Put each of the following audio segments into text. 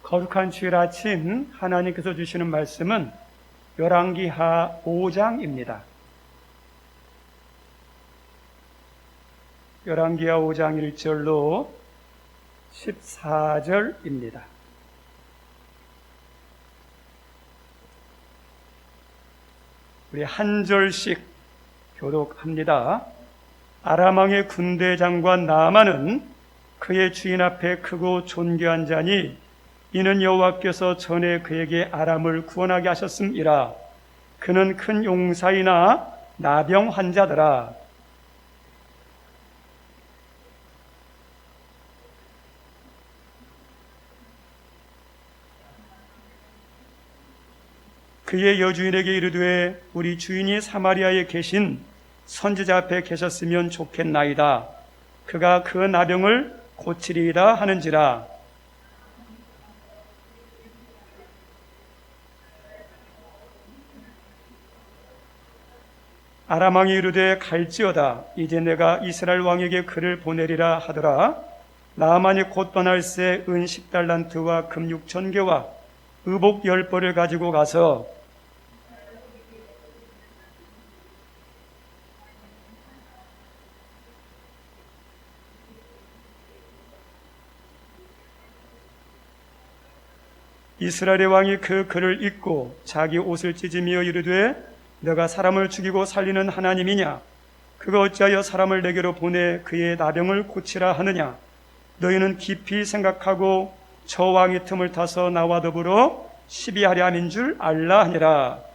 거룩한 주일 아침 하나님께서 주시는 말씀은 열왕기하 5장입니다. 열왕기하 5장 1절로 14절입니다. 우리 한 절씩 교독합니다. 아람 왕의 군대 장관 나아만은 그의 주인 앞에 크고 존귀한 자니 이는 여호와께서 전에 그에게 아람을 구원하게 하셨음이라. 그는 큰 용사이나 나병 환자더라. 그의 여주인에게 이르되 우리 주인이 사마리아에 계신 선지자 앞에 계셨으면 좋겠나이다. 그가 그 나병을 고치리이다 하는지라. 아람 왕이 이르되 갈지어다. 이제 내가 이스라엘 왕에게 그를 보내리라 하더라. 나아만이 곧 떠날새 은 10달란트와 금 6,000개와 의복 10벌을 가지고 가서 이스라엘의 왕이 그 글을 읽고 자기 옷을 찢으며 이르되 내가 사람을 죽이고 살리는 하나님이냐? 그가 어찌하여 사람을 내게로 보내 그의 나병을 고치라 하느냐? 너희는 깊이 생각하고 저 왕의 틈을 타서 나와 더불어 시비하려 함인 줄 알라 하니라.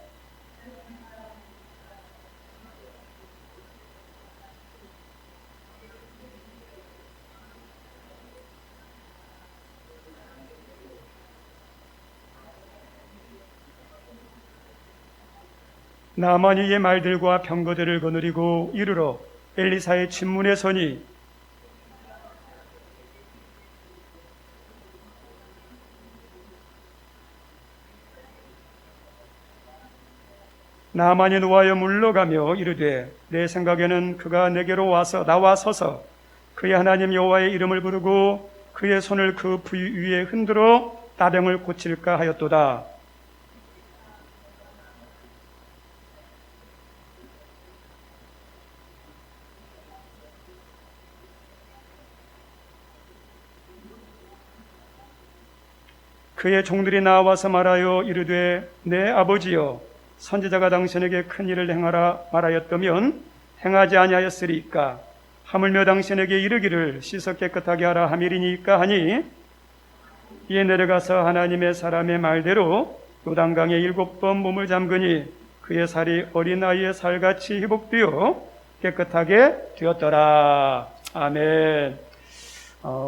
나아만이 이의 말들과 병거들을 거느리고 이르러 엘리사의 진문에 서니 나아만이 노하여 물러가며 이르되 내 생각에는 그가 내게로 와서 나와 서서 그의 하나님 여호와의 이름을 부르고 그의 손을 그 부위 위에 흔들어 나병을 고칠까 하였도다. 그의 종들이 나와서 말하여 이르되 내 아버지여 선지자가 당신에게 큰 일을 행하라 말하였다면 행하지 아니하였으리이까. 하물며 당신에게 이르기를 씻어 깨끗하게 하라 함이리니까 하니 이에 내려가서 하나님의 사람의 말대로 요단강에 7번 몸을 잠그니 그의 살이 어린아이의 살같이 회복되어 깨끗하게 되었더라. 아멘.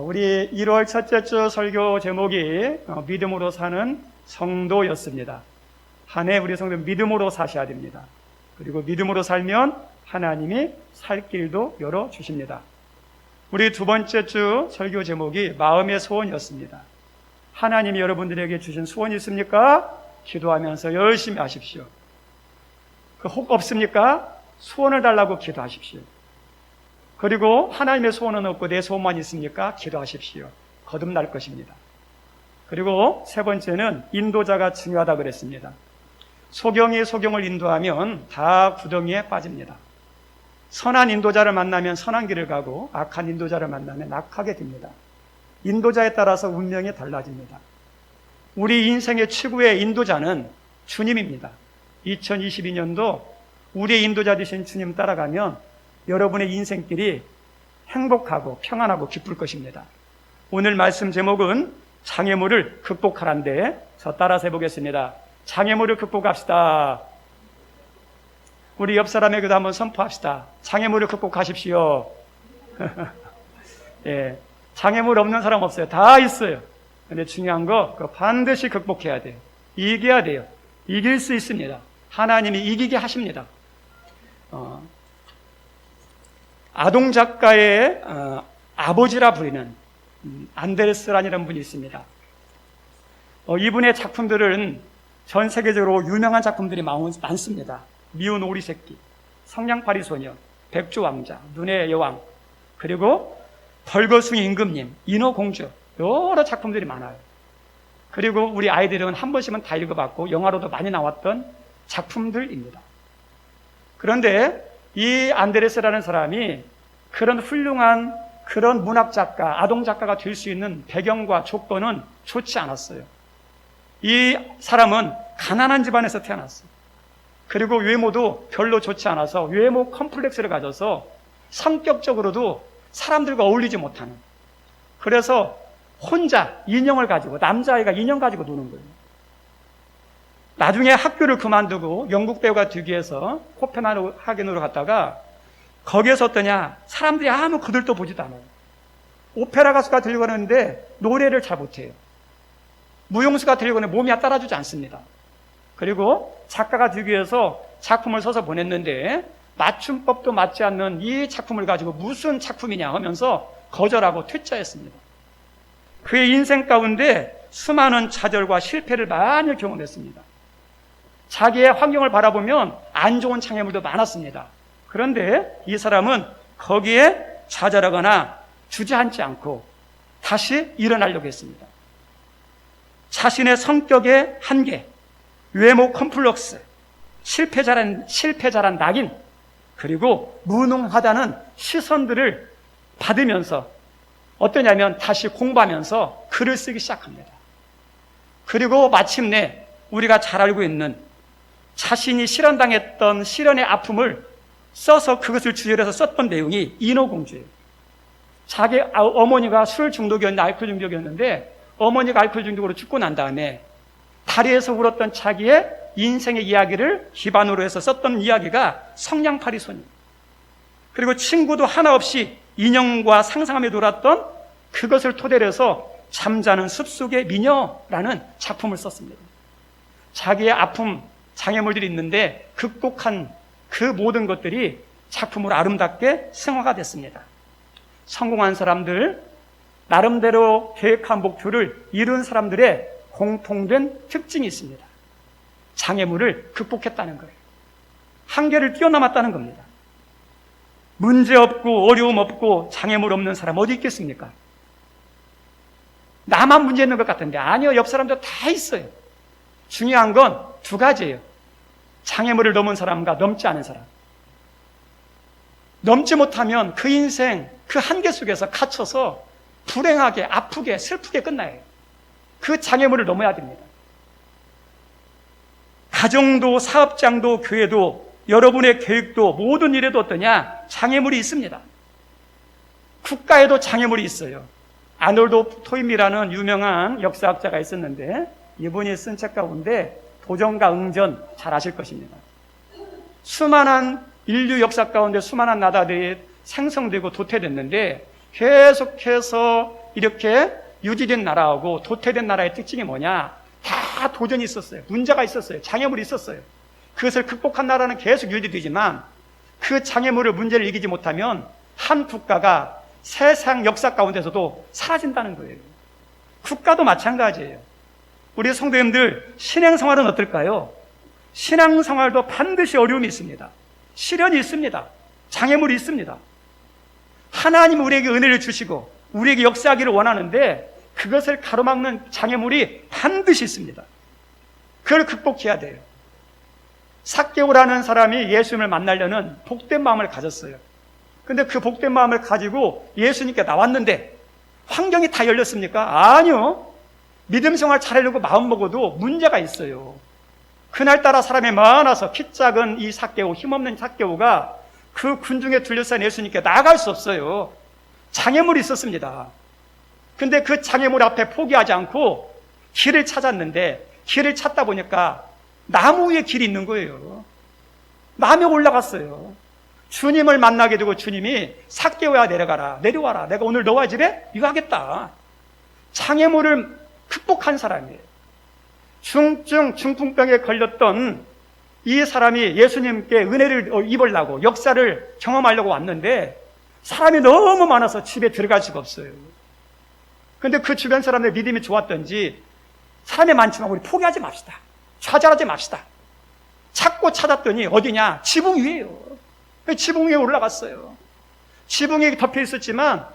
우리 1월 첫째 주 설교 제목이 믿음으로 사는 성도였습니다. 한 해 우리 성도 믿음으로 사셔야 됩니다. 그리고 믿음으로 살면 하나님이 살 길도 열어주십니다. 우리 두 번째 주 설교 제목이 마음의 소원이었습니다. 하나님이 여러분들에게 주신 소원이 있습니까? 기도하면서 열심히 하십시오. 그 혹 없습니까? 소원을 달라고 기도하십시오. 그리고 하나님의 소원은 없고 내 소원만 있습니까? 기도하십시오. 거듭날 것입니다. 그리고 세 번째는 인도자가 중요하다고 그랬습니다. 소경이 소경을 인도하면 다 구덩이에 빠집니다. 선한 인도자를 만나면 선한 길을 가고 악한 인도자를 만나면 악하게 됩니다. 인도자에 따라서 운명이 달라집니다. 우리 인생의 최고의 인도자는 주님입니다. 2022년도 우리의 인도자 되신 주님 따라가면 여러분의 인생길이 행복하고 평안하고 기쁠 것입니다. 오늘 말씀 제목은 장애물을 극복하란데 저 따라서 해보겠습니다. 장애물을 극복합시다. 우리 옆 사람에게도 한번 선포합시다. 장애물을 극복하십시오. 예, 장애물 없는 사람 없어요. 다 있어요. 근데 중요한 거 반드시 극복해야 돼요. 이겨야 돼요. 이길 수 있습니다. 하나님이 이기게 하십니다. 아동 작가의 아버지라 부르는 안데르스란이라는 분이 있습니다. 이분의 작품들은 전 세계적으로 유명한 작품들이 많습니다. 미운 오리 새끼, 성냥팔이 소녀, 백조 왕자, 눈의 여왕, 그리고 벌거숭이 임금님, 인어공주, 여러 작품들이 많아요. 그리고 우리 아이들은 한 번씩은 다 읽어봤고 영화로도 많이 나왔던 작품들입니다. 그런데 이 안데레스라는 사람이 그런 훌륭한 그런 문학작가, 아동작가가 될 수 있는 배경과 조건은 좋지 않았어요. 이 사람은 가난한 집안에서 태어났어요. 그리고 외모도 별로 좋지 않아서 외모 컴플렉스를 가져서 성격적으로도 사람들과 어울리지 못하는, 그래서 혼자 인형을 가지고, 남자아이가 인형 가지고 노는 거예요. 나중에 학교를 그만두고 영국 배우가 되기 위해서 코펜하겐으로 갔다가 거기에서 어떠냐, 사람들이 아무 그들도 보지도 않아요. 오페라 가수가 되려고 하는데 노래를 잘 못해요. 무용수가 되려고 하는데 몸이 따라주지 않습니다. 그리고 작가가 되기 위해서 작품을 써서 보냈는데 맞춤법도 맞지 않는 이 작품을 가지고 무슨 작품이냐 하면서 거절하고 퇴짜했습니다. 그의 인생 가운데 수많은 좌절과 실패를 많이 경험했습니다. 자기의 환경을 바라보면 안 좋은 장애물도 많았습니다. 그런데 이 사람은 거기에 좌절하거나 주저앉지 않고 다시 일어나려고 했습니다. 자신의 성격의 한계, 외모 컴플렉스, 실패자란 낙인, 그리고 무능하다는 시선들을 받으면서 어떠냐면 다시 공부하면서 글을 쓰기 시작합니다. 그리고 마침내 우리가 잘 알고 있는 자신이 실현당했던 실현의 아픔을 써서 그것을 주제로 해서 썼던 내용이 인어공주예요. 자기 어머니가 술 중독이었는데, 알코올 중독이었는데 어머니가 알코올 중독으로 죽고 난 다음에 다리에서 울었던 자기의 인생의 이야기를 기반으로 해서 썼던 이야기가 성냥팔이 소녀. 그리고 친구도 하나 없이 인형과 상상하며 놀았던 그것을 토대로 해서 잠자는 숲속의 미녀라는 작품을 썼습니다. 자기의 아픔, 장애물들이 있는데 극복한 그 모든 것들이 작품으로 아름답게 승화가 됐습니다. 성공한 사람들, 나름대로 계획한 목표를 이룬 사람들의 공통된 특징이 있습니다. 장애물을 극복했다는 거예요. 한계를 뛰어넘었다는 겁니다. 문제 없고 어려움 없고 장애물 없는 사람 어디 있겠습니까? 나만 문제 있는 것 같은데 아니요, 옆 사람도 다 있어요. 중요한 건 두 가지예요. 장애물을 넘은 사람과 넘지 않은 사람. 넘지 못하면 그 인생 그 한계 속에서 갇혀서 불행하게, 아프게, 슬프게 끝나요. 그 장애물을 넘어야 됩니다. 가정도 사업장도 교회도 여러분의 계획도 모든 일에도 어떠냐? 장애물이 있습니다. 국가에도 장애물이 있어요. 아놀드 토임이라는 유명한 역사학자가 있었는데 이분이 쓴 책 가운데 도전과 응전, 잘 아실 것입니다. 수많은 인류 역사 가운데 수많은 나라들이 생성되고 도태됐는데 계속해서 이렇게 유지된 나라하고 도태된 나라의 특징이 뭐냐? 다 도전이 있었어요. 문제가 있었어요. 장애물이 있었어요. 그것을 극복한 나라는 계속 유지되지만 그 장애물을, 문제를 이기지 못하면 한 국가가 세상 역사 가운데서도 사라진다는 거예요. 국가도 마찬가지예요. 우리 성도님들 신앙생활은 어떨까요? 신앙생활도 반드시 어려움이 있습니다. 시련이 있습니다. 장애물이 있습니다. 하나님 우리에게 은혜를 주시고 우리에게 역사하기를 원하는데 그것을 가로막는 장애물이 반드시 있습니다. 그걸 극복해야 돼요. 삭개오라는 사람이 예수님을 만나려는 복된 마음을 가졌어요. 근데 그 복된 마음을 가지고 예수님께 나왔는데 환경이 다 열렸습니까? 아니요. 믿음 생활 잘하려고 마음먹어도 문제가 있어요. 그날따라 사람이 많아서 키 작은 이 삭개오, 힘없는 삭개오가 그 군중에 둘러싼 예수님께 나아갈 수 없어요. 장애물이 있었습니다. 근데 그 장애물 앞에 포기하지 않고 길을 찾았는데 길을 찾다 보니까 나무 위에 길이 있는 거예요. 나무에 올라갔어요. 주님을 만나게 되고 주님이 삭개오야 내려와라. 내가 오늘 너와 집에 이거 하겠다. 장애물을 극복한 사람이에요. 중풍병에 걸렸던 이 사람이 예수님께 은혜를 입으려고 역사를 경험하려고 왔는데 사람이 너무 많아서 집에 들어갈 수가 없어요. 그런데 그 주변 사람들 믿음이 좋았던지 사람이 많지만 우리 포기하지 맙시다. 좌절하지 맙시다. 찾고 찾았더니 어디냐? 지붕 위에요. 지붕 위에 올라갔어요. 지붕이 덮여 있었지만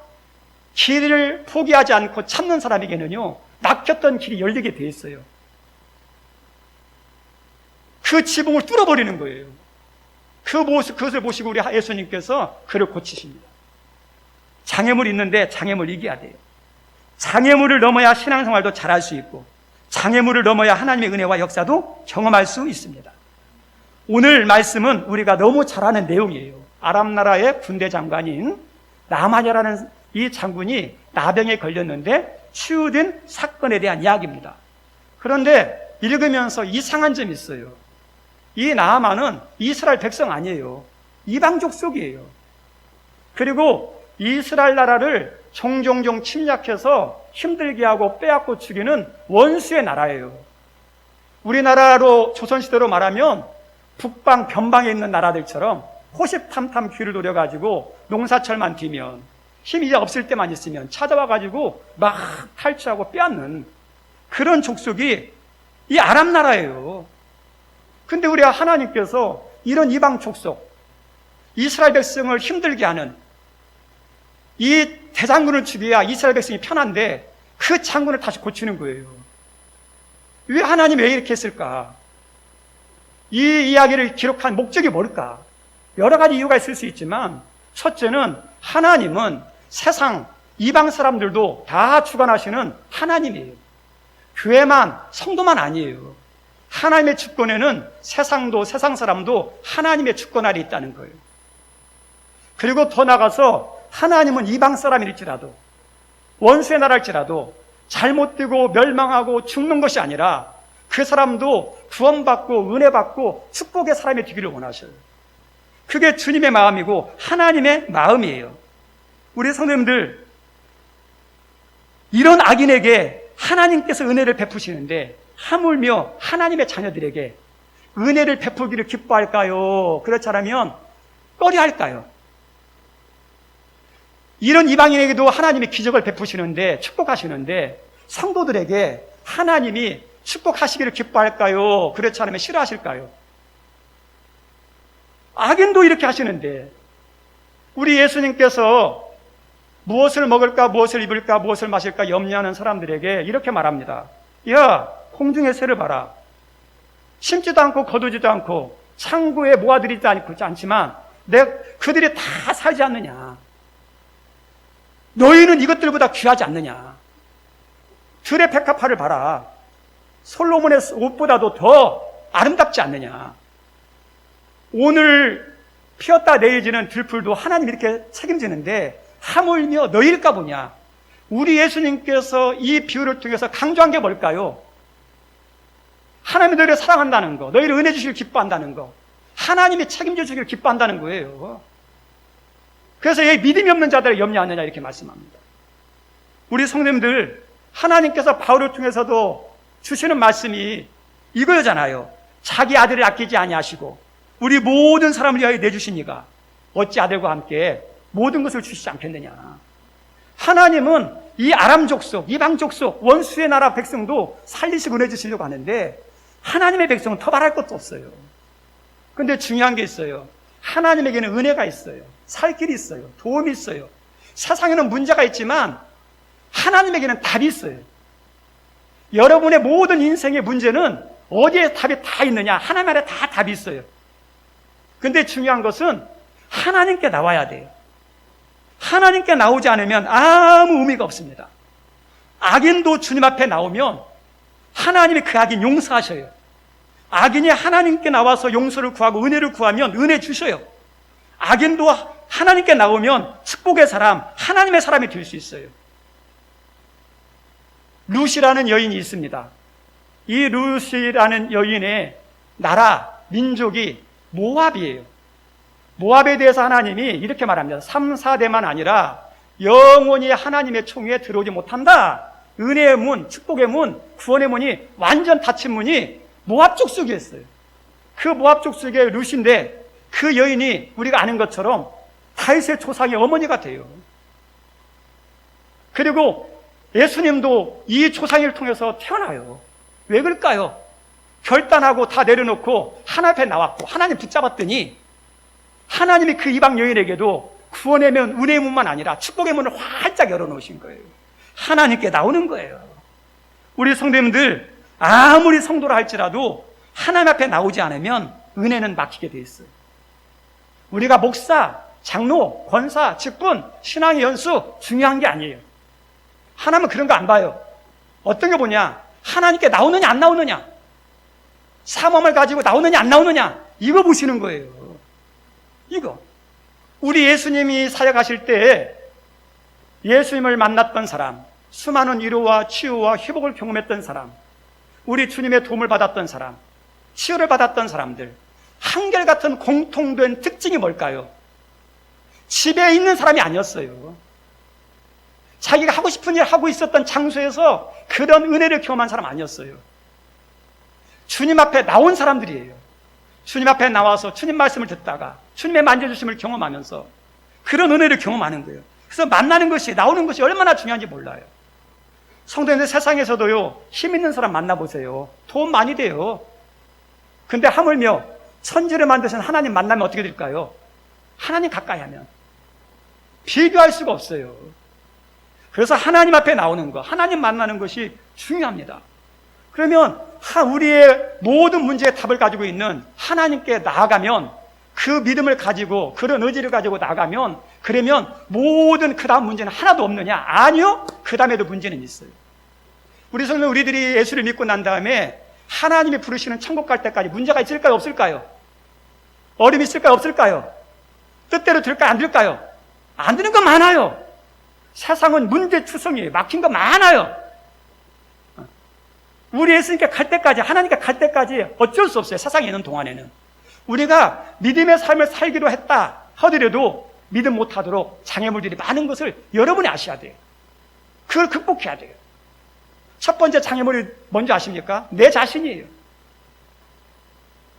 길을 포기하지 않고 찾는 사람에게는요, 막혔던 길이 열리게 돼 있어요. 그 지붕을 뚫어버리는 거예요. 그것을 보시고 우리 예수님께서 그를 고치십니다. 장애물이 있는데 장애물을 이겨야 돼요. 장애물을 넘어야 신앙생활도 잘할 수 있고, 장애물을 넘어야 하나님의 은혜와 역사도 경험할 수 있습니다. 오늘 말씀은 우리가 너무 잘 아는 내용이에요. 아람 나라의 군대 장관인 나만이라는 이 장군이 나병에 걸렸는데 치유된 사건에 대한 이야기입니다. 그런데 읽으면서 이상한 점이 있어요. 이 나아만은 이스라엘 백성 아니에요. 이방 족속이에요. 그리고 이스라엘 나라를 종종 침략해서 힘들게 하고 빼앗고 죽이는 원수의 나라예요. 우리나라로 조선시대로 말하면 북방 변방에 있는 나라들처럼 호시탐탐 귀를 노려가지고 농사철만 뒤면 힘이 없을 때만 있으면 찾아와가지고 막 탈취하고 빼앗는 그런 족속이 이 아람 나라예요. 근데 우리 하나님께서 이런 이방 족속, 이스라엘 백성을 힘들게 하는 이 대장군을 죽여야 이스라엘 백성이 편한데 그 장군을 다시 고치는 거예요. 왜 하나님이 왜 이렇게 했을까? 이 이야기를 기록한 목적이 뭘까? 여러 가지 이유가 있을 수 있지만 첫째는 하나님은 세상 이방 사람들도 다 주관하시는 하나님이에요. 교회만, 성도만 아니에요. 하나님의 주권에는 세상도 세상 사람도 하나님의 주권 아래 있다는 거예요. 그리고 더 나아가서 하나님은 이방 사람일지라도 원수의 나라일지라도 잘못되고 멸망하고 죽는 것이 아니라 그 사람도 구원받고 은혜받고 축복의 사람이 되기를 원하셔요. 그게 주님의 마음이고 하나님의 마음이에요. 우리 성도님들, 이런 악인에게 하나님께서 은혜를 베푸시는데 하물며 하나님의 자녀들에게 은혜를 베푸기를 기뻐할까요? 그렇지 않으면 꺼려할까요? 이런 이방인에게도 하나님이 기적을 베푸시는데, 축복하시는데 성도들에게 하나님이 축복하시기를 기뻐할까요? 그렇지 않으면 싫어하실까요? 악인도 이렇게 하시는데 우리 예수님께서 무엇을 먹을까, 무엇을 입을까, 무엇을 마실까 염려하는 사람들에게 이렇게 말합니다. 야, 공중의 새를 봐라. 심지도 않고 거두지도 않고 창고에 모아들이지 않지만 그들이 다 살지 않느냐. 너희는 이것들보다 귀하지 않느냐. 들의 백합화를 봐라. 솔로몬의 옷보다도 더 아름답지 않느냐. 오늘 피었다 내일 지는 들풀도 하나님이 이렇게 책임지는데 하물며 너희일까 보냐. 우리 예수님께서 이 비유를 통해서 강조한 게 뭘까요? 하나님이 너희를 사랑한다는 거, 너희를 은혜 주시길 기뻐한다는 거, 하나님이 책임져 주기를 기뻐한다는 거예요. 그래서 이 믿음이 없는 자들을 염려하느냐 이렇게 말씀합니다. 우리 성도님들, 하나님께서 바울을 통해서도 주시는 말씀이 이거잖아요. 자기 아들을 아끼지 아니하시고 우리 모든 사람을 위하여 내주신 이가 어찌 아들과 함께 모든 것을 주시지 않겠느냐. 하나님은 이 아람 족속, 이방 족속, 원수의 나라 백성도 살리시고 은혜 주시려고 하는데 하나님의 백성은 더 바랄 것도 없어요. 그런데 중요한 게 있어요. 하나님에게는 은혜가 있어요. 살 길이 있어요. 도움이 있어요. 세상에는 문제가 있지만 하나님에게는 답이 있어요. 여러분의 모든 인생의 문제는 어디에 답이 다 있느냐? 하나님 안에 다 답이 있어요. 근데 중요한 것은 하나님께 나와야 돼요. 하나님께 나오지 않으면 아무 의미가 없습니다. 악인도 주님 앞에 나오면 하나님이 그 악인 용서하셔요. 악인이 하나님께 나와서 용서를 구하고 은혜를 구하면 은혜 주셔요. 악인도 하나님께 나오면 축복의 사람, 하나님의 사람이 될 수 있어요. 룻이라는 여인이 있습니다. 이 룻이라는 여인의 나라, 민족이 모압이에요. 모압에 대해서 하나님이 이렇게 말합니다. 3, 4대만 아니라 영원히 하나님의 총회에 들어오지 못한다. 은혜의 문, 축복의 문, 구원의 문이 완전 닫힌 문이 모압 족속이었어요. 그 모압 족속의 룻인데 그 여인이 우리가 아는 것처럼 다윗의 조상의 어머니가 돼요. 그리고 예수님도 이 조상을 통해서 태어나요. 왜 그럴까요? 결단하고 다 내려놓고 하나님 앞에 나왔고 하나님 붙잡았더니 하나님이 그 이방 여인에게도 구원의 문, 은혜의 문만 아니라 축복의 문을 활짝 열어놓으신 거예요. 하나님께 나오는 거예요. 우리 성도님들 아무리 성도라 할지라도 하나님 앞에 나오지 않으면 은혜는 막히게 돼 있어요. 우리가 목사, 장로, 권사, 직분, 신앙의 연수 중요한 게 아니에요. 하나님은 그런 거 안 봐요. 어떤 거 보냐? 하나님께 나오느냐 안 나오느냐, 사모함을 가지고 나오느냐 안 나오느냐, 이거 보시는 거예요. 이거. 우리 예수님이 사역하실 때 예수님을 만났던 사람, 수많은 위로와 치유와 회복을 경험했던 사람, 우리 주님의 도움을 받았던 사람, 치유를 받았던 사람들, 한결같은 공통된 특징이 뭘까요? 집에 있는 사람이 아니었어요. 자기가 하고 싶은 일 하고 있었던 장소에서 그런 은혜를 경험한 사람 아니었어요. 주님 앞에 나온 사람들이에요. 주님 앞에 나와서 주님 말씀을 듣다가 주님의 만져주심을 경험하면서 그런 은혜를 경험하는 거예요. 그래서 만나는 것이, 나오는 것이 얼마나 중요한지 몰라요. 성도님들, 세상에서도요, 힘 있는 사람 만나보세요. 도움 많이 돼요. 근데 하물며 천지를 만드신 하나님 만나면 어떻게 될까요? 하나님 가까이 하면 비교할 수가 없어요. 그래서 하나님 앞에 나오는 것, 하나님 만나는 것이 중요합니다. 그러면 우리의 모든 문제의 답을 가지고 있는 하나님께 나아가면, 그 믿음을 가지고 그런 의지를 가지고 나가면, 그러면 모든 그 다음 문제는 하나도 없느냐? 아니요, 그 다음에도 문제는 있어요. 우리들이 예수를 믿고 난 다음에 하나님이 부르시는 천국 갈 때까지 문제가 있을까요, 없을까요? 어려움이 있을까요, 없을까요? 뜻대로 될까요, 안 될까요? 안 되는 거 많아요. 세상은 문제투성이에요. 막힌 거 많아요. 우리 예수님께 갈 때까지, 하나님께 갈 때까지 어쩔 수 없어요. 세상에 있는 동안에는. 우리가 믿음의 삶을 살기로 했다 하더라도 믿음 못하도록 장애물들이 많은 것을 여러분이 아셔야 돼요. 그걸 극복해야 돼요. 첫 번째 장애물이 뭔지 아십니까? 내 자신이에요.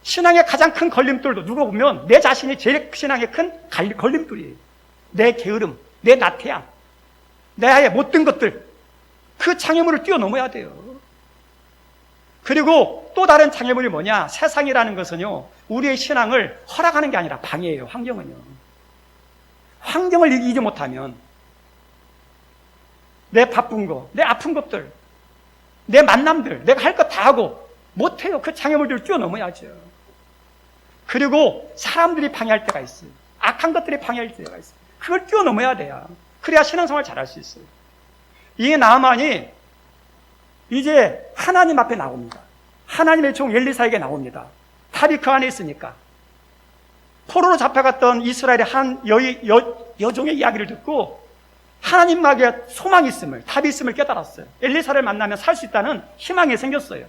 신앙의 가장 큰 걸림돌도 누가 보면 내 자신이 제일 신앙의 큰 걸림돌이에요. 내 게으름, 내 나태함, 내 못된 것들, 그 장애물을 뛰어넘어야 돼요. 그리고 또 다른 장애물이 뭐냐? 세상이라는 것은요, 우리의 신앙을 허락하는 게 아니라 방해해요. 환경은요. 환경을 이기지 못하면 내 바쁜 거, 내 아픈 것들, 내 만남들, 내가 할 거 다 하고 못해요. 그 장애물들을 뛰어넘어야죠. 그리고 사람들이 방해할 때가 있어요. 악한 것들이 방해할 때가 있어요. 그걸 뛰어넘어야 돼요. 그래야 신앙생활 잘할 수 있어요. 이 나아만이 이제 하나님 앞에 나옵니다. 하나님의 종 엘리사에게 나옵니다. 답이 그 안에 있으니까. 포로로 잡혀갔던 이스라엘의 한 여종의 이야기를 듣고 하나님에게 소망이 있음을, 답이 있음을 깨달았어요. 엘리사를 만나면 살 수 있다는 희망이 생겼어요.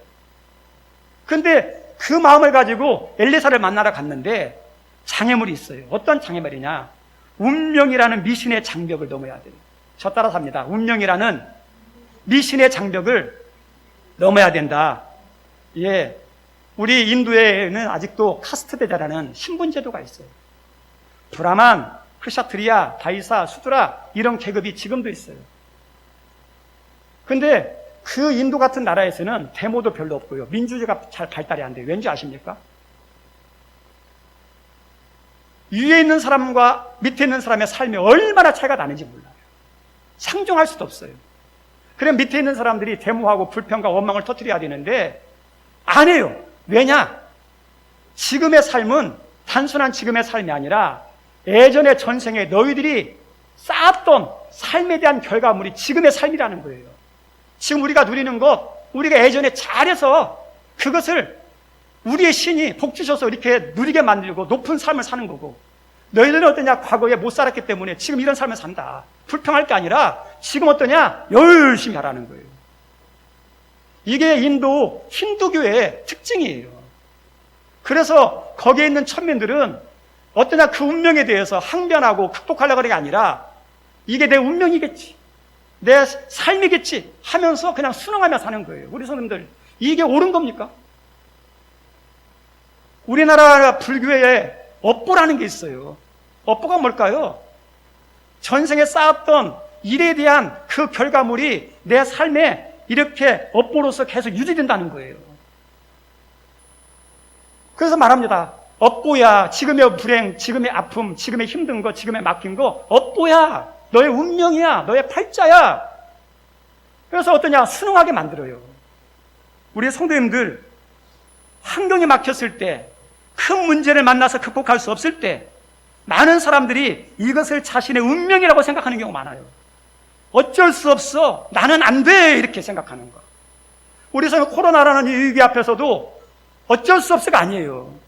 근데 그 마음을 가지고 엘리사를 만나러 갔는데 장애물이 있어요. 어떤 장애물이냐? 운명이라는 미신의 장벽을 넘어야 돼요. 저 따라서 합니다. 운명이라는 미신의 장벽을 넘어야 된다. 예, 우리 인도에는 아직도 카스트대자라는 신분제도가 있어요. 브라만, 크샤트리아, 다이사, 수드라, 이런 계급이 지금도 있어요. 근데 그 인도 같은 나라에서는 데모도 별로 없고요. 민주주의가 잘 발달이 안 돼요. 왠지 아십니까? 위에 있는 사람과 밑에 있는 사람의 삶이 얼마나 차이가 나는지 몰라요. 상종할 수도 없어요. 그럼 밑에 있는 사람들이 데모하고 불평과 원망을 터뜨려야 되는데 안 해요. 왜냐? 지금의 삶은 단순한 지금의 삶이 아니라 예전의 전생에 너희들이 쌓았던 삶에 대한 결과물이 지금의 삶이라는 거예요. 지금 우리가 누리는 것, 우리가 예전에 잘해서 그것을 우리의 신이 복 주셔서 이렇게 누리게 만들고 높은 삶을 사는 거고, 너희들은 어떠냐? 과거에 못 살았기 때문에 지금 이런 삶을 산다. 불평할 게 아니라 지금 어떠냐? 열심히 하라는 거예요. 이게 인도 힌두교의 특징이에요. 그래서 거기에 있는 천민들은 어떠냐? 그 운명에 대해서 항변하고 극복하려고 하는 게 아니라 이게 내 운명이겠지, 내 삶이겠지 하면서 그냥 순응하며 사는 거예요. 우리 성도님들, 이게 옳은 겁니까? 우리나라 불교에 업보라는 게 있어요. 업보가 뭘까요? 전생에 쌓았던 일에 대한 그 결과물이 내 삶에 이렇게 업보로서 계속 유지된다는 거예요. 그래서 말합니다. 업보야. 지금의 불행, 지금의 아픔, 지금의 힘든 거, 지금의 막힌 거 업보야. 너의 운명이야. 너의 팔자야. 그래서 어떠냐? 순응하게 만들어요. 우리 성도님들, 환경이 막혔을 때, 큰 문제를 만나서 극복할 수 없을 때 많은 사람들이 이것을 자신의 운명이라고 생각하는 경우가 많아요. 어쩔 수 없어. 나는 안 돼. 이렇게 생각하는 거. 우리 성도 코로나라는 이 위기 앞에서도 어쩔 수 없어가 아니에요.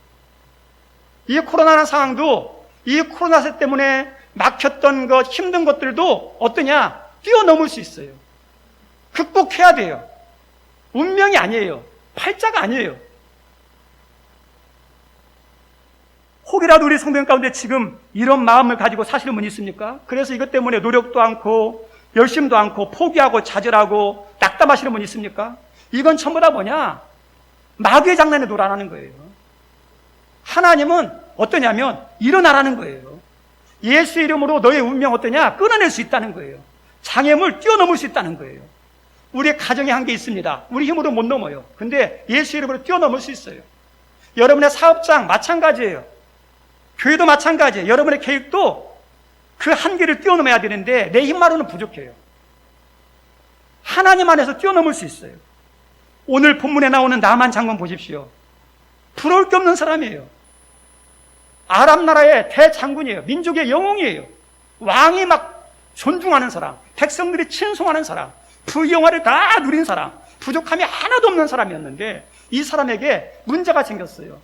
이 코로나라는 상황도 이 코로나 때문에 막혔던 것, 힘든 것들도 어떠냐? 뛰어넘을 수 있어요. 극복해야 돼요. 운명이 아니에요. 팔자가 아니에요. 혹이라도 우리 성도님 가운데 지금 이런 마음을 가지고 사시는 분이 있습니까? 그래서 이것 때문에 노력도 않고 열심도 않고 포기하고 좌절하고 낙담하시는 분이 있습니까? 이건 전부 다 뭐냐? 마귀의 장난에 놀아나는 거예요. 하나님은 어떠냐면 일어나라는 거예요. 예수 이름으로 너의 운명 어떠냐? 끊어낼 수 있다는 거예요. 장애물 뛰어넘을 수 있다는 거예요. 우리의 가정에 한계 있습니다. 우리 힘으로 못 넘어요. 근데 예수 이름으로 뛰어넘을 수 있어요. 여러분의 사업장 마찬가지예요. 교회도 마찬가지예요. 여러분의 계획도 그 한계를 뛰어넘어야 되는데 내 힘만으로는 부족해요. 하나님 안에서 뛰어넘을 수 있어요. 오늘 본문에 나오는 나만 장군 보십시오. 부러울 게 없는 사람이에요. 아람 나라의 대장군이에요. 민족의 영웅이에요. 왕이 막 존중하는 사람, 백성들이 친송하는 사람, 부영화를 다 누린 사람, 부족함이 하나도 없는 사람이었는데 이 사람에게 문제가 생겼어요.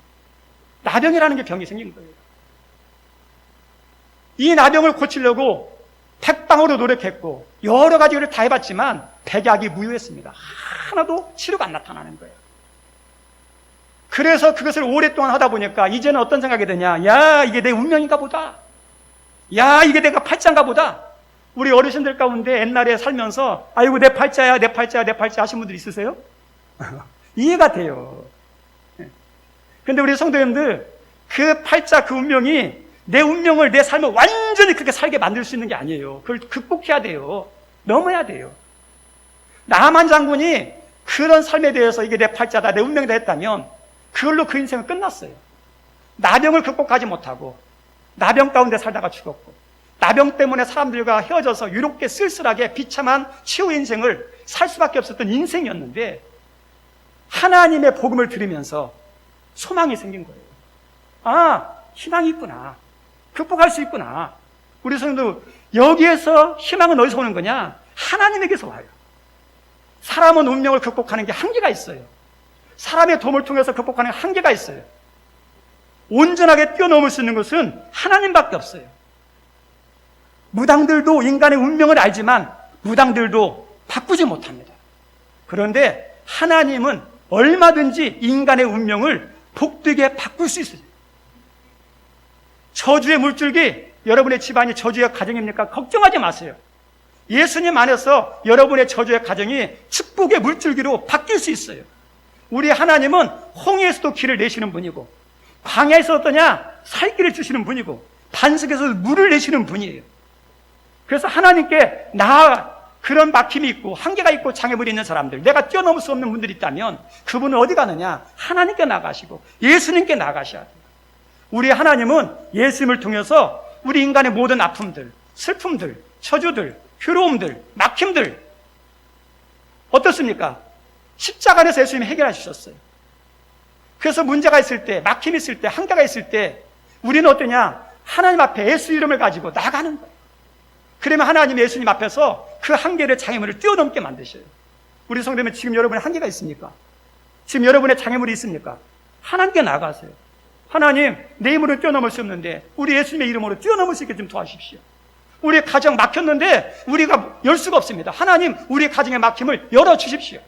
나병이라는 게 병이 생긴 거예요. 이 나병을 고치려고 백방으로 노력했고 여러 가지를 다 해봤지만 백약이 무효했습니다. 하나도 치료가 안 나타나는 거예요. 그래서 그것을 오랫동안 하다 보니까 이제는 어떤 생각이 드냐? 야, 이게 내 운명인가 보다. 야, 이게 내가 팔자인가 보다. 우리 어르신들 가운데 옛날에 살면서 아이고 내 팔자야, 내 팔자야, 내 팔자 하신 분들 있으세요? 이해가 돼요. 근데 우리 성도님들, 그 팔자, 그 운명이 내 운명을, 내 삶을 완전히 그렇게 살게 만들 수 있는 게 아니에요. 그걸 극복해야 돼요. 넘어야 돼요. 나만 장군이 그런 삶에 대해서 이게 내 팔자다, 내 운명이다 했다면 그걸로 그 인생은 끝났어요. 나병을 극복하지 못하고 나병 가운데 살다가 죽었고 나병 때문에 사람들과 헤어져서 유롭게 쓸쓸하게 비참한 치유 인생을 살 수밖에 없었던 인생이었는데 하나님의 복음을 들으면서 소망이 생긴 거예요. 아, 희망이 있구나. 극복할 수 있구나. 우리 성도들, 여기에서 희망은 어디서 오는 거냐? 하나님에게서 와요. 사람은 운명을 극복하는 게 한계가 있어요. 사람의 도움을 통해서 극복하는 한계가 있어요. 온전하게 뛰어넘을 수 있는 것은 하나님밖에 없어요. 무당들도 인간의 운명을 알지만 무당들도 바꾸지 못합니다. 그런데 하나님은 얼마든지 인간의 운명을 복되게 바꿀 수 있어요. 저주의 물줄기, 여러분의 집안이 저주의 가정입니까? 걱정하지 마세요. 예수님 안에서 여러분의 저주의 가정이 축복의 물줄기로 바뀔 수 있어요. 우리 하나님은 홍해에서도 길을 내시는 분이고 광야에서 어떠냐? 살길을 주시는 분이고 반석에서 물을 내시는 분이에요. 그래서 하나님께 그런 막힘이 있고 한계가 있고 장애물이 있는 사람들, 내가 뛰어넘을 수 없는 분들이 있다면 그분은 어디 가느냐? 하나님께 나가시고 예수님께 나가셔야 돼요. 우리 하나님은 예수님을 통해서 우리 인간의 모든 아픔들, 슬픔들, 저주들, 괴로움들, 막힘들 어떻습니까? 십자가 안에서 예수님이 해결해 주셨어요. 그래서 문제가 있을 때, 막힘이 있을 때, 한계가 있을 때 우리는 어떠냐? 하나님 앞에 예수 이름을 가지고 나가는 거예요. 그러면 하나님이 예수님 앞에서 그 한계를, 장애물을 뛰어넘게 만드셔요. 우리 성도님, 지금 여러분의 한계가 있습니까? 지금 여러분의 장애물이 있습니까? 하나님께 나가세요. 하나님, 내 힘으로 뛰어넘을 수 없는데 우리 예수님의 이름으로 뛰어넘을 수 있게 좀 도와주십시오. 우리 가정 막혔는데 우리가 열 수가 없습니다. 하나님, 우리 가정의 막힘을 열어주십시오.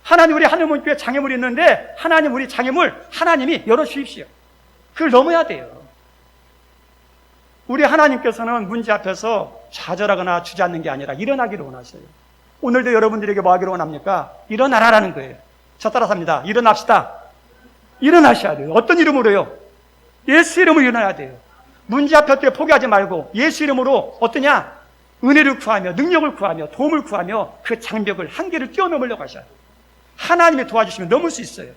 하나님, 우리 하늘문교회 장애물이 있는데 하나님, 우리 장애물 하나님이 열어주십시오. 그걸 넘어야 돼요. 우리 하나님께서는 문제 앞에서 좌절하거나 주저앉는 게 아니라 일어나기를 원하셔요. 오늘도 여러분들에게 뭐 하기를 원합니까? 일어나라라는 거예요. 저 따라서 합니다. 일어납시다. 일어나셔야 돼요. 어떤 이름으로요? 예수 이름으로 일어나야 돼요. 문제 앞에 어떻게 포기하지 말고 예수 이름으로 어떠냐? 은혜를 구하며 능력을 구하며 도움을 구하며 그 장벽을, 한계를 뛰어넘으려고 하셔야 돼요. 하나님이 도와주시면 넘을 수 있어요.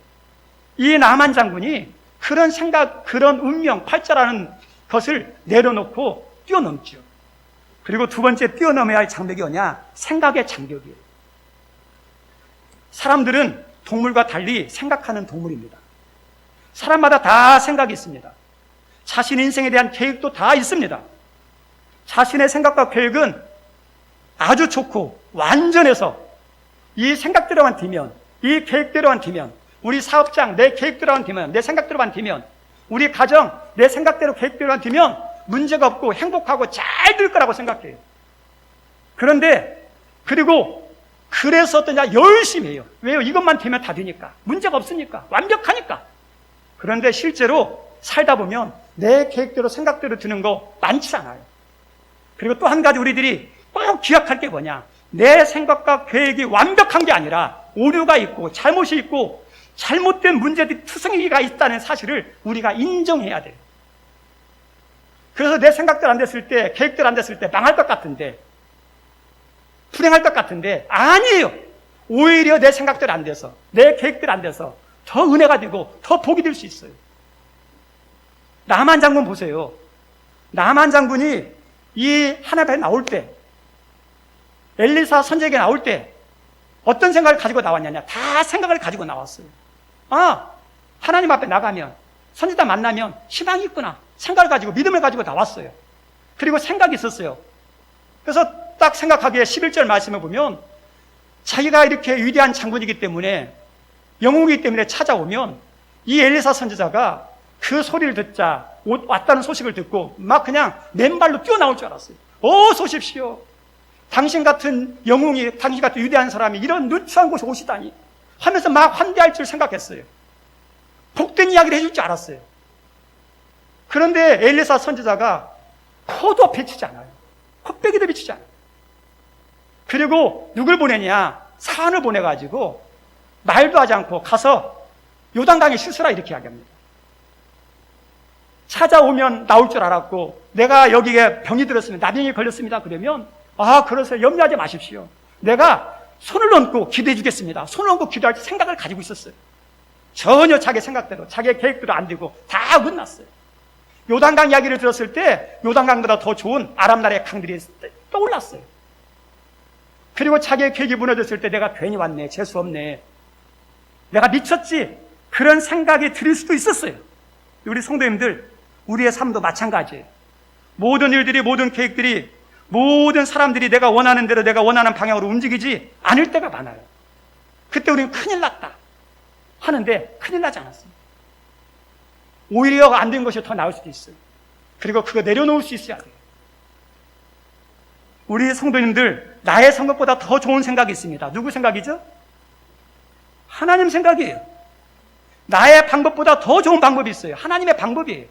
이 나만 장군이 그런 생각, 그런 운명, 팔자라는 것을 내려놓고 뛰어넘죠. 그리고 두 번째 뛰어넘어야 할 장벽이 뭐냐? 생각의 장벽이에요. 사람들은 동물과 달리 생각하는 동물입니다. 사람마다 다 생각이 있습니다. 자신 인생에 대한 계획도 다 있습니다. 자신의 생각과 계획은 아주 좋고 완전해서 이 생각대로만 되면, 이 계획대로만 되면, 우리 사업장 내 계획대로만 되면, 내 생각대로만 되면, 우리 가정 내 생각대로 계획대로만 되면 문제가 없고 행복하고 잘 될 거라고 생각해요. 그런데 그래서 어떠냐? 열심히 해요. 왜요? 이것만 되면 다 되니까, 문제가 없으니까, 완벽하니까. 그런데 실제로 살다 보면 내 계획대로 생각대로 되는 거 많지 않아요. 그리고 또 한 가지 우리들이 꼭 기억할 게 뭐냐? 내 생각과 계획이 완벽한 게 아니라 오류가 있고 잘못이 있고 잘못된 문제들이 투성이가 있다는 사실을 우리가 인정해야 돼요. 그래서 내 생각대로 안 됐을 때, 계획대로 안 됐을 때 망할 것 같은데, 불행할 것 같은데 아니에요. 오히려 내 생각대로 안 돼서, 내 계획대로 안 돼서 더 은혜가 되고 더 복이 될 수 있어요. 나만 장군 보세요. 나만 장군이 이 하나님에 나올 때, 엘리사 선지자에게 나올 때 어떤 생각을 가지고 나왔냐냐? 다 생각을 가지고 나왔어요. 하나님 앞에 나가면, 선지자 만나면 희망이 있구나 생각을 가지고, 믿음을 가지고 나왔어요. 그리고 생각이 있었어요. 그래서 딱 생각하기에 11절 말씀을 보면, 자기가 이렇게 위대한 장군이기 때문에, 영웅이기 때문에 찾아오면 이 엘리사 선지자가 그 소리를 듣자, 왔다는 소식을 듣고 막 그냥 맨발로 뛰어나올 줄 알았어요. 소십시오. 당신 같은 영웅이, 당신 같은 위대한 사람이 이런 누추한 곳에 오시다니 하면서 막 환대할 줄 생각했어요. 복된 이야기를 해줄 줄 알았어요. 그런데 엘리사 선지자가 코도 비치지 않아요. 코빼기도 비치지 않아요. 그리고 누굴 보내냐? 사안을 보내가지고 말도 하지 않고 가서 요단강에 씻으라 이렇게 이야기합니다. 찾아오면 나올 줄 알았고, 내가 여기에 병이 들었으면, 나병이 걸렸습니다 그러면, 그러세요. 염려하지 마십시오. 내가 손을 얹고 기도해 주겠습니다. 손을 얹고 기도할 생각을 가지고 있었어요. 전혀 자기 생각대로, 자기의 계획대로 안 되고 다 어긋났어요. 요단강 이야기를 들었을 때 요단강보다 더 좋은 아람 나라의 강들이 떠올랐어요. 그리고 자기의 계획이 무너졌을 때 내가 괜히 왔네, 재수 없네, 내가 미쳤지, 그런 생각이 들 수도 있었어요. 우리 성도님들, 우리의 삶도 마찬가지예요. 모든 일들이, 모든 계획들이, 모든 사람들이 내가 원하는 대로, 내가 원하는 방향으로 움직이지 않을 때가 많아요. 그때 우리는 큰일 났다 하는데 큰일 나지 않았습니다. 오히려 안 된 것이 더 나을 수도 있어요. 그리고 그거 내려놓을 수 있어야 돼요. 우리 성도님들, 나의 생각보다 더 좋은 생각이 있습니다. 누구 생각이죠? 하나님 생각이에요. 나의 방법보다 더 좋은 방법이 있어요. 하나님의 방법이에요.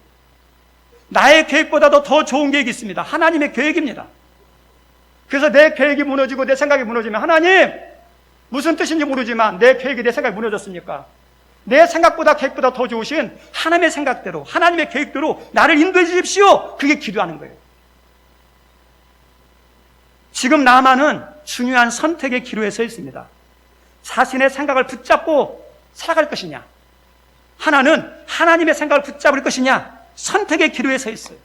나의 계획보다도 더 좋은 계획이 있습니다. 하나님의 계획입니다. 그래서 내 계획이 무너지고 내 생각이 무너지면, 하나님, 무슨 뜻인지 모르지만 내 계획이, 내 생각이 무너졌습니까? 내 생각보다 계획보다 더 좋으신 하나님의 생각대로, 하나님의 계획대로 나를 인도해 주십시오. 그게 기도하는 거예요. 지금 나만은 중요한 선택의 기로에 서 있습니다. 자신의 생각을 붙잡고 살아갈 것이냐, 하나는 하나님의 생각을 붙잡을 것이냐, 선택의 기로에 서 있어요.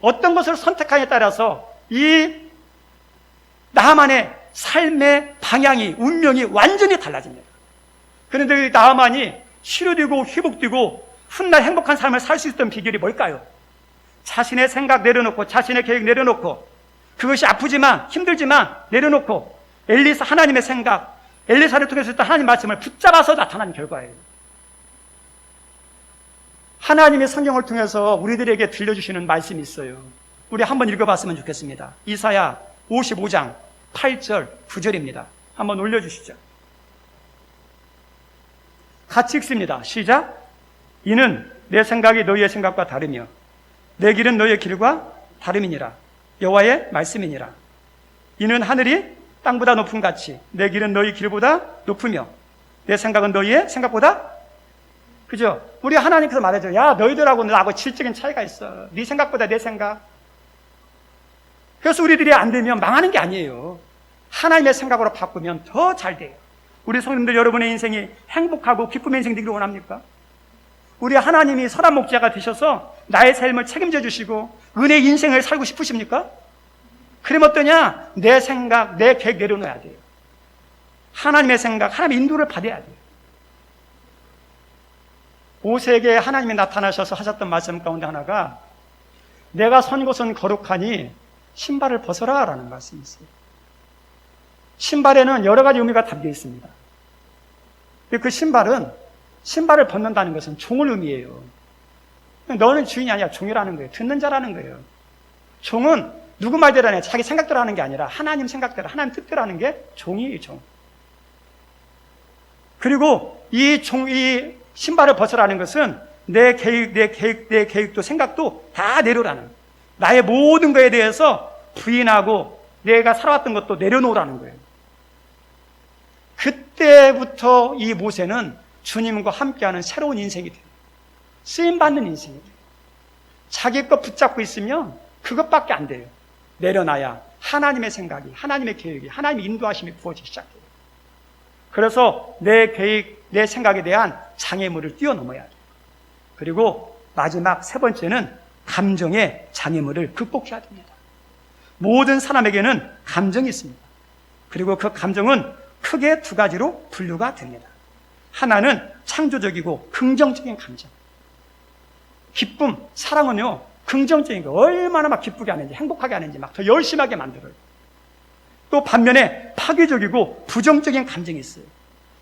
어떤 것을 선택하냐에 따라서 이 나만의 삶의 방향이, 운명이 완전히 달라집니다. 그런데 나만이 치료되고 회복되고 훗날 행복한 삶을 살 수 있던 비결이 뭘까요? 자신의 생각 내려놓고, 자신의 계획 내려놓고, 그것이 아프지만 힘들지만 내려놓고 하나님의 생각, 엘리사를 통해서 했던 하나님 말씀을 붙잡아서 나타난 결과예요. 하나님의 성경을 통해서 우리들에게 들려주시는 말씀이 있어요. 우리 한번 읽어봤으면 좋겠습니다. 이사야 55장 8절 9절입니다. 한번 올려주시죠. 같이 읽습니다. 시작. 이는 내 생각이 너희의 생각과 다르며 내 길은 너희의 길과 다름이니라. 여호와의 말씀이니라. 이는 하늘이 땅보다 높음 같이 내 길은 너희 길보다 높으며 내 생각은 너희의 생각보다, 그죠? 우리 하나님께서 말하죠. 야, 너희들하고 나하고 질적인 차이가 있어. 네 생각보다 내 생각. 그래서 우리들이 안 되면 망하는 게 아니에요. 하나님의 생각으로 바꾸면 더 잘 돼요. 우리 성도님들, 여러분의 인생이 행복하고 기쁨의 인생 되기를 원합니까? 우리 하나님이 선한 목자가 되셔서 나의 삶을 책임져 주시고 은혜의 인생을 살고 싶으십니까? 그러면 어떠냐? 내 생각, 내 계획 내려놓아야 돼요. 하나님의 생각, 하나님의 인도를 받아야 돼요. 모세에게 하나님이 나타나셔서 하셨던 말씀 가운데 하나가 내가 선 곳은 거룩하니 신발을 벗어라 라는 말씀이 있어요. 신발에는 여러 가지 의미가 담겨 있습니다. 그 신발을 벗는다는 것은 종을 의미해요. 너는 주인이 아니라 종이라는 거예요. 듣는 자라는 거예요. 종은 누구 말대로 하냐, 자기 생각대로 하는 게 아니라 하나님 생각대로, 하나님 뜻대로 하는 게 종이에요, 종. 그리고 이 신발을 벗으라는 것은 내 계획도 생각도 다 내려라는 거예요. 나의 모든 것에 대해서 부인하고 내가 살아왔던 것도 내려놓으라는 거예요. 그때부터 이 모세는 주님과 함께하는 새로운 인생이 돼요. 쓰임받는 인생이 돼요. 자기 것 붙잡고 있으면 그것밖에 안 돼요. 내려놔야 하나님의 생각이, 하나님의 계획이, 하나님의 인도하심이 부어지기 시작해요. 그래서 내 계획, 내 생각에 대한 장애물을 뛰어넘어야 돼요. 그리고 마지막 세 번째는 감정의 장애물을 극복해야 됩니다. 모든 사람에게는 감정이 있습니다. 그리고 그 감정은 크게 두 가지로 분류가 됩니다. 하나는 창조적이고 긍정적인 감정. 기쁨, 사랑은요, 긍정적인 거 얼마나 막 기쁘게 하는지, 행복하게 하는지 막 더 열심하게 만들어요. 또 반면에 파괴적이고 부정적인 감정이 있어요.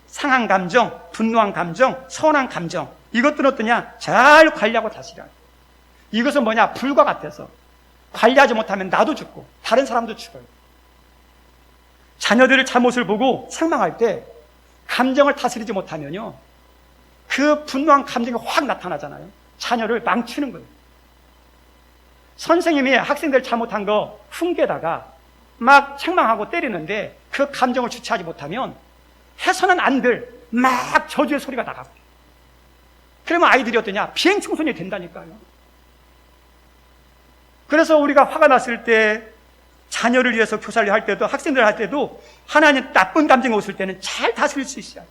상한 감정, 분노한 감정, 서운한 감정. 이것들은 어떠냐? 잘 관리하고 다스려야 돼요. 이것은 뭐냐? 불과 같아서 관리하지 못하면 나도 죽고 다른 사람도 죽어요. 자녀들의 잘못을 보고 책망할 때 감정을 다스리지 못하면요, 그 분노한 감정이 확 나타나잖아요. 자녀를 망치는 거예요. 선생님이 학생들 잘못한 거 흉계다가 막 책망하고 때리는데 그 감정을 주체하지 못하면 해서는 안 될 막 저주의 소리가 나가고, 그러면 아이들이 어떠냐? 비행청소년이 된다니까요. 그래서 우리가 화가 났을 때 자녀를 위해서 교사를 할 때도, 학생들 할 때도 하나님 나쁜 감정이 없을 때는 잘 다스릴 수 있어요.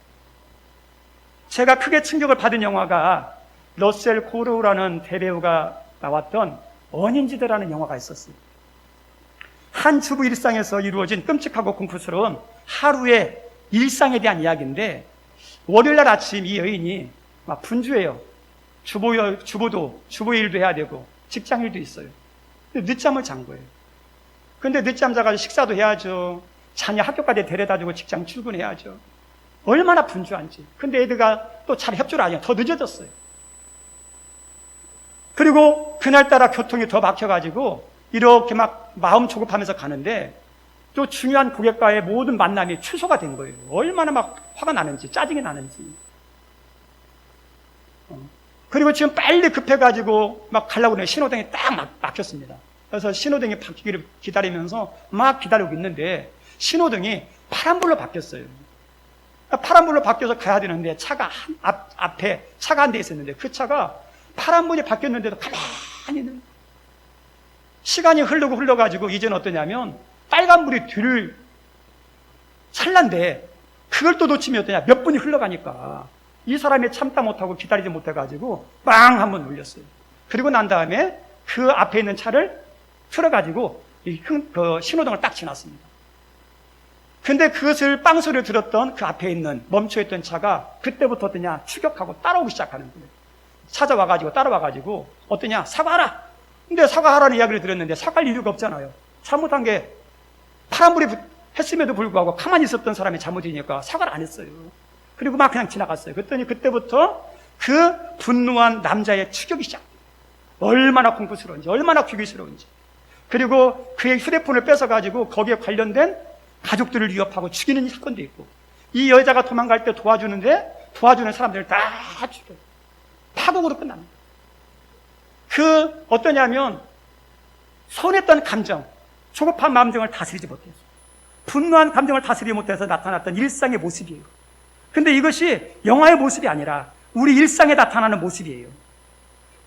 제가 크게 충격을 받은 영화가 러셀 코로우라는 대배우가 나왔던 원인지대라는 영화가 있었어요. 한 주부 일상에서 이루어진 끔찍하고 공포스러운 하루의 일상에 대한 이야기인데, 월요일날 아침 이 여인이 막 분주해요. 주부 일도 해야 되고 직장 일도 있어요. 근데 늦잠을 잔 거예요. 근데 늦잠 자가지고 식사도 해야죠. 자녀 학교까지 데려다주고 직장 출근해야죠. 얼마나 분주한지. 근데 애들가 또 잘 협조를 안 해요. 더 늦어졌어요. 그리고 그날따라 교통이 더 막혀가지고 이렇게 막 마음 조급하면서 가는데 또 중요한 고객과의 모든 만남이 취소가 된 거예요. 얼마나 막 화가 나는지, 짜증이 나는지. 그리고 지금 빨리 급해가지고 막 가려고 하는 신호등이 딱 막혔습니다. 그래서 신호등이 바뀌기를 기다리면서 막 기다리고 있는데 신호등이 파란불로 바뀌었어요. 파란불로 바뀌어서 가야 되는데 차가 앞에 차가 한 대 있었는데 그 차가 파란불이 바뀌었는데도 가만히 있는, 시간이 흘러가지고 이제는 어떠냐면 빨간불이 뒤를 찰란데 그걸 또 놓치면 어떠냐, 몇 분이 흘러가니까 이 사람이 참다 못하고 기다리지 못해가지고 빵 한번 눌렸어요. 그리고 난 다음에 그 앞에 있는 차를 틀어가지고 그 신호등을 딱 지났습니다. 근데 그것을 빵 소리를 들었던 그 앞에 있는 멈춰있던 차가 그때부터 어떠냐, 추격하고 따라오기 시작하는 거예요. 따라와가지고 어떠냐, 사과하라. 근데 사과하라는 이야기를 들었는데 사과할 이유가 없잖아요. 잘못한 게 파란불이 했음에도 불구하고 가만히 있었던 사람이 잘못이니까 사과를 안 했어요. 그리고 막 그냥 지나갔어요. 그랬더니 그때부터 그 분노한 남자의 추격이 시작돼요. 얼마나 공포스러운지, 얼마나 귀기스러운지. 그리고 그의 휴대폰을 뺏어가지고 거기에 관련된 가족들을 위협하고 죽이는 사건도 있고, 이 여자가 도망갈 때 도와주는 사람들을 다 죽여요. 파국으로 끝납니다. 어떠냐면 손했던 감정, 조급한 마음정을 다스리지 못해서, 분노한 감정을 다스리지 못해서 나타났던 일상의 모습이에요. 근데 이것이 영화의 모습이 아니라 우리 일상에 나타나는 모습이에요.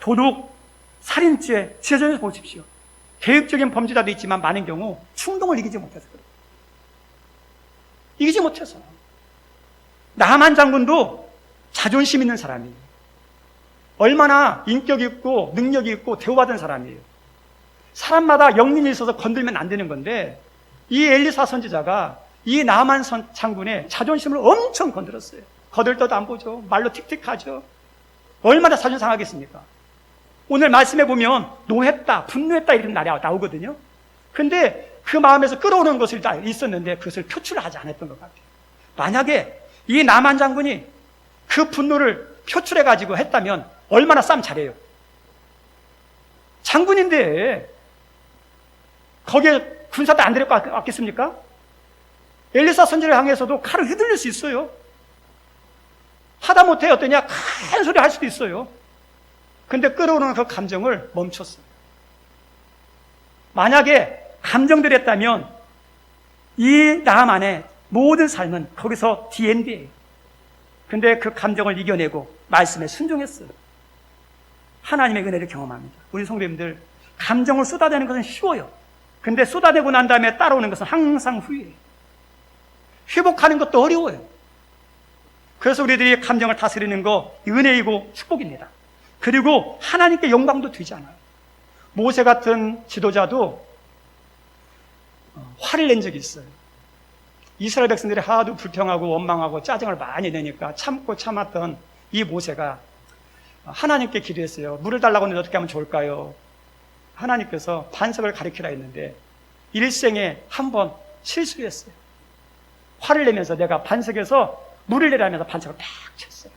도둑, 살인죄, 지혜전에서 보십시오. 계획적인 범죄자도 있지만 많은 경우 충동을 이기지 못해서 그래요. 이기지 못해서. 나만 장군도 자존심 있는 사람이에요. 얼마나 인격 있고 능력이 있고 대우받은 사람이에요. 사람마다 영린이 있어서 건들면 안 되는 건데 이 엘리사 선지자가 이 나만 장군의 자존심을 엄청 건드렸어요. 거들떠도 안 보죠. 말로 틱틱하죠. 얼마나 자존심 상하겠습니까? 오늘 말씀해 보면 노했다, 분노했다 이런 말이 나오거든요. 근데 그 마음에서 끌어오는 것을 다 있었는데 그것을 표출하지 않았던 것 같아요. 만약에 이 나만 장군이 그 분노를 표출해가지고 했다면 얼마나 싸움 잘해요. 장군인데 거기에 군사도 안 데리고 왔겠습니까? 엘리사 선지를 향해서도 칼을 휘둘릴 수 있어요. 하다못해 어떠냐 큰 소리 할 수도 있어요. 근데 끌어오는 그 감정을 멈췄어요. 만약에 감정들이 했다면 이 나만의 모든 삶은 거기서 DND예요. 근데 그 감정을 이겨내고 말씀에 순종했어요. 하나님의 은혜를 경험합니다. 우리 성도님들, 감정을 쏟아내는 것은 쉬워요. 근데 쏟아내고 난 다음에 따라오는 것은 항상 후회예요. 회복하는 것도 어려워요. 그래서 우리들이 감정을 다스리는 거 은혜이고 축복입니다. 그리고 하나님께 영광도 되잖아요. 모세 같은 지도자도 화를 낸 적이 있어요. 이스라엘 백성들이 하도 불평하고 원망하고 짜증을 많이 내니까 참고 참았던 이 모세가 하나님께 기도했어요. 물을 달라고 하는데 어떻게 하면 좋을까요? 하나님께서 반석을 가리키라 했는데 일생에 한 번 실수했어요. 화를 내면서 내가 반석에서 물을 내라면서 반석을 팍 쳤어요.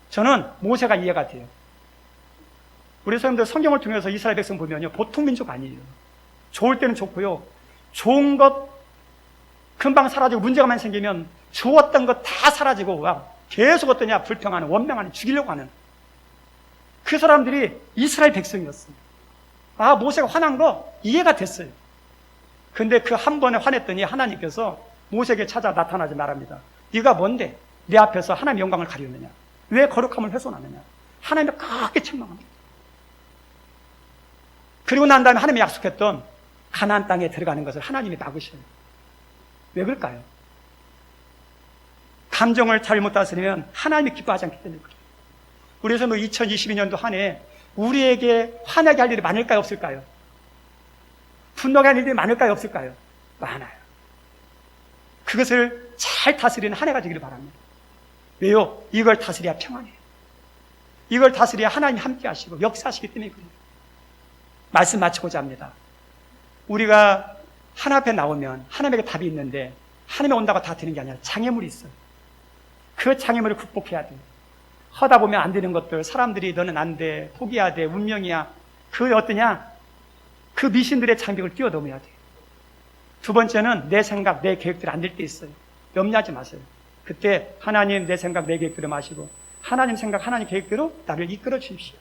저는 모세가 이해가 돼요. 우리 사람들 성경을 통해서 이스라엘 백성 보면요, 보통 민족 아니에요. 좋을 때는 좋고요, 좋은 것 금방 사라지고 문제가만 생기면 좋았던 것 다 사라지고 계속 어떠냐 불평하는, 원망하는, 죽이려고 하는 그 사람들이 이스라엘 백성이었어요. 아, 모세가 화난 거 이해가 됐어요. 근데 그 한 번에 화냈더니 하나님께서 모세에게 찾아 나타나지 말합니다. 네가 뭔데 내 앞에서 하나님의 영광을 가리느냐, 왜 거룩함을 훼손하느냐. 하나님을 크게 책망합니다. 그리고 난 다음에 하나님이 약속했던 가나안 땅에 들어가는 것을 하나님이 막으셔요. 왜 그럴까요? 감정을 잘못 다스리면 하나님이 기뻐하지 않기 때문에 그래요. 그래서 2022년도 한 해 우리에게 화나게 할 일이 많을까요, 없을까요? 분노하게 할 일이 많을까요, 없을까요? 많아요. 그것을 잘 다스리는 한 해가 되기를 바랍니다. 왜요? 이걸 다스려야 평안해요. 이걸 다스려야 하나님이 함께 하시고 역사하시기 때문에 그래요. 말씀 마치고자 합니다. 우리가 하나님 앞에 나오면 하나님에게 답이 있는데 하나님이 온다고 다 되는 게 아니라 장애물이 있어요. 그 장애물을 극복해야 돼요. 하다 보면 안 되는 것들, 사람들이 너는 안 돼, 포기해야 돼, 운명이야, 그 어떠냐, 그 미신들의 장벽을 뛰어넘어야 돼요. 두 번째는 내 생각, 내 계획대로 안 될 때 있어요. 염려하지 마세요. 그때 하나님 내 생각, 내 계획대로 마시고 하나님 생각, 하나님 계획대로 나를 이끌어 주십시오.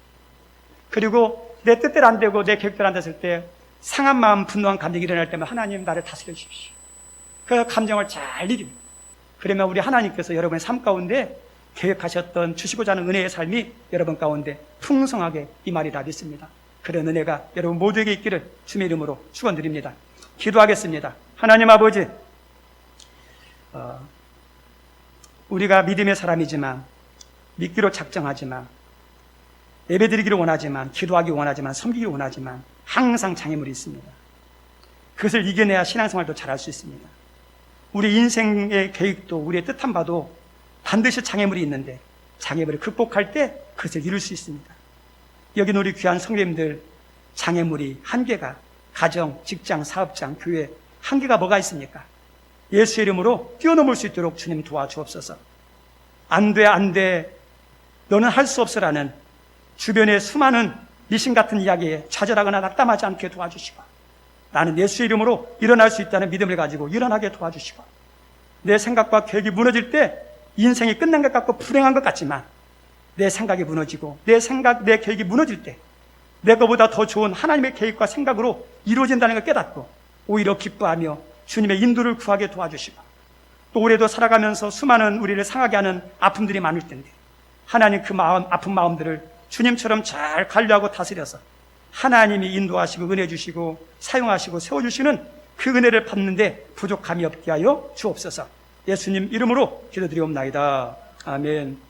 그리고 내 뜻대로 안 되고 내 계획대로 안 됐을 때 상한 마음, 분노한 감정이 일어날 때면 하나님 나를 다스려 주십시오. 그 감정을 잘 이기면, 그러면 우리 하나님께서 여러분의 삶 가운데 계획하셨던 주시고자 하는 은혜의 삶이 여러분 가운데 풍성하게 임하리라 믿습니다. 그런 은혜가 여러분 모두에게 있기를 주님의 이름으로 축원드립니다. 기도하겠습니다. 하나님 아버지, 우리가 믿음의 사람이지만, 믿기로 작정하지만, 예배드리기를 원하지만, 기도하기 원하지만, 섬기기 원하지만 항상 장애물이 있습니다. 그것을 이겨내야 신앙생활도 잘할 수 있습니다. 우리 인생의 계획도, 우리의 뜻한 바도 반드시 장애물이 있는데 장애물을 극복할 때 그것을 이룰 수 있습니다. 여기 우리 귀한 성도님들, 장애물이 한계가 가정, 직장, 사업장, 교회 한계가 뭐가 있습니까? 예수의 이름으로 뛰어넘을 수 있도록 주님 도와주옵소서. 안 돼, 안 돼, 너는 할 수 없어라는 주변의 수많은 미신 같은 이야기에 좌절하거나 낙담하지 않게 도와주시고, 나는 예수의 이름으로 일어날 수 있다는 믿음을 가지고 일어나게 도와주시고, 내 생각과 계획이 무너질 때 인생이 끝난 것 같고 불행한 것 같지만 내 생각이 무너지고 내 생각, 내 계획이 무너질 때 내가보다 더 좋은 하나님의 계획과 생각으로 이루어진다는 걸 깨닫고 오히려 기뻐하며 주님의 인도를 구하게 도와주시고, 또 올해도 살아가면서 수많은 우리를 상하게 하는 아픔들이 많을 텐데 하나님 그 마음, 아픈 마음들을 주님처럼 잘 관리하고 다스려서 하나님이 인도하시고 은혜 주시고 사용하시고 세워주시는 그 은혜를 받는데 부족함이 없게 하여 주옵소서. 예수님 이름으로 기도드리옵나이다. 아멘.